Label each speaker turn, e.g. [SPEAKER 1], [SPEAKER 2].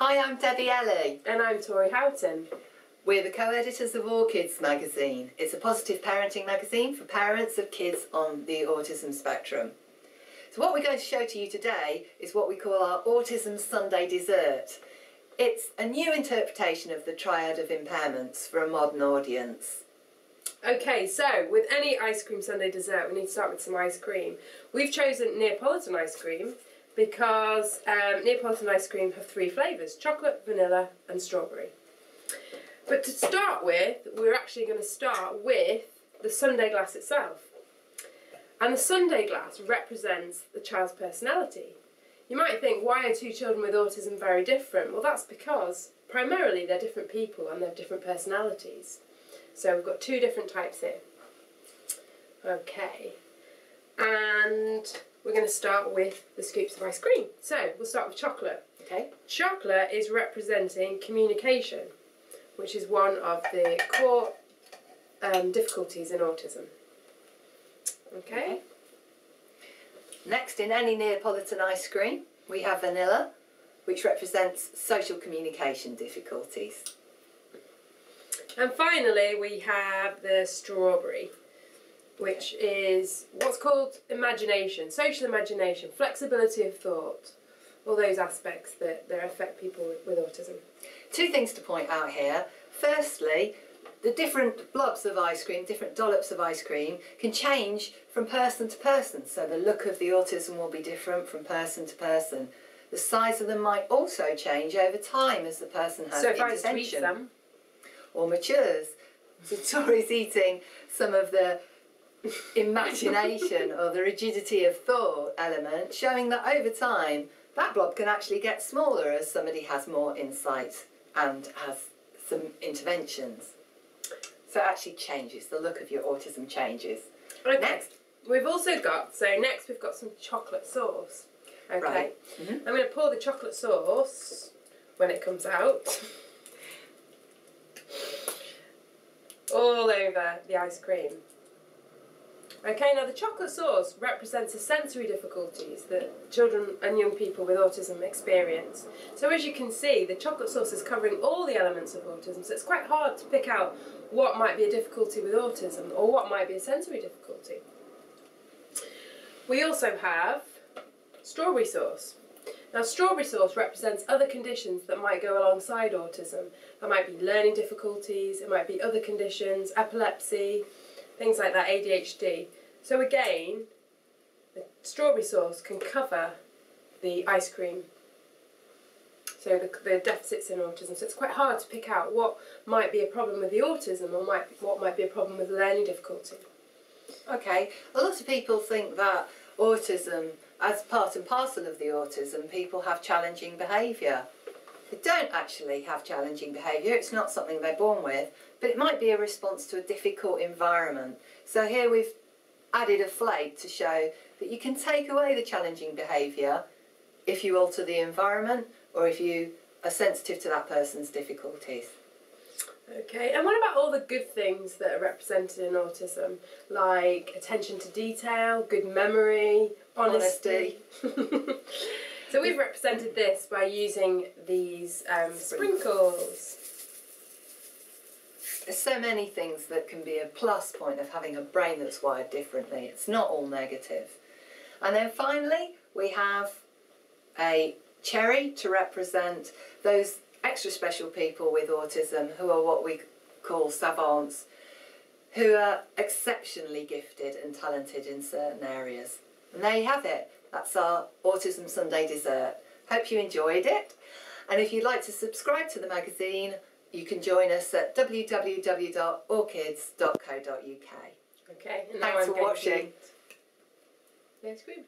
[SPEAKER 1] Hi, I'm Debbie Ellie.
[SPEAKER 2] And I'm Tori Houghton.
[SPEAKER 1] We're the co-editors of AuKids magazine. It's a positive parenting magazine for parents of kids on the autism spectrum. So what we're going to show to you today is what we call our Autism Sundae Dessert. It's a new interpretation of the triad of impairments for a modern audience.
[SPEAKER 2] Okay, so with any ice cream sundae dessert, we need to start with some ice cream. We've chosen Neapolitan ice cream because Neapolitan ice cream have three flavours: chocolate, vanilla and strawberry. But to start with, we're actually going to start with the sundae glass itself. And the sundae glass represents the child's personality. You might think, why are two children with autism very different? Well, that's because primarily they're different people and they have different personalities. So we've got two different types here. Okay, and we're going to start with the scoops of ice cream. So we'll start with chocolate.
[SPEAKER 1] Okay.
[SPEAKER 2] Chocolate is representing communication, which is one of the core difficulties in autism. Okay.
[SPEAKER 1] Next, in any Neapolitan ice cream, we have vanilla, which represents social communication difficulties.
[SPEAKER 2] And finally, we have the strawberry, which is what's called imagination, social imagination, flexibility of thought, all those aspects that affect people with autism.
[SPEAKER 1] Two things to point out here. Firstly, the different blobs of ice cream, different dollops of ice cream, can change from person to person. So the look of the autism will be different from person to person. The size of them might also change over time as the person has intervention.
[SPEAKER 2] So if I squeeze them,
[SPEAKER 1] or matures. So Tori's eating some of the imagination or the rigidity of thought element, showing that over time that blob can actually get smaller as somebody has more insight and has some interventions. So it actually changes, the look of your autism changes.
[SPEAKER 2] Okay.
[SPEAKER 1] Next.
[SPEAKER 2] We've also got, next we've got some chocolate sauce. Okay.
[SPEAKER 1] Right. Mm-hmm.
[SPEAKER 2] I'm going to pour the chocolate sauce when it comes out all over the ice cream. Okay, now the chocolate sauce represents the sensory difficulties that children and young people with autism experience. So as you can see, the chocolate sauce is covering all the elements of autism, so it's quite hard to pick out what might be a difficulty with autism or what might be a sensory difficulty. We also have strawberry sauce. Now strawberry sauce represents other conditions that might go alongside autism. That might be learning difficulties, it might be other conditions, epilepsy, things like that, ADHD. So again, the strawberry sauce can cover the ice cream. So the deficits in autism. So it's quite hard to pick out what might be a problem with the autism or what might be a problem with the learning difficulty.
[SPEAKER 1] Okay, a lot of people think that autism, as part and parcel of the autism, people have challenging behaviour. They don't actually have challenging behaviour, it's not something they're born with, but it might be a response to a difficult environment. So here we've added a flake to show that you can take away the challenging behaviour if you alter the environment or if you are sensitive to that person's difficulties.
[SPEAKER 2] Okay, and what about all the good things that are represented in autism, like attention to detail, good memory, honesty? So we've represented this by using these sprinkles.
[SPEAKER 1] There's so many things that can be a plus point of having a brain that's wired differently. It's not all negative. And then finally we have a cherry to represent those extra special people with autism who are what we call savants, who are exceptionally gifted and talented in certain areas. And there you have it. That's our Autism Sundae Dessert. Hope you enjoyed it. And if you'd like to subscribe to the magazine, you can join us at www.aukids.co.uk.
[SPEAKER 2] Okay, and
[SPEAKER 1] thanks for watching.
[SPEAKER 2] Ice cream.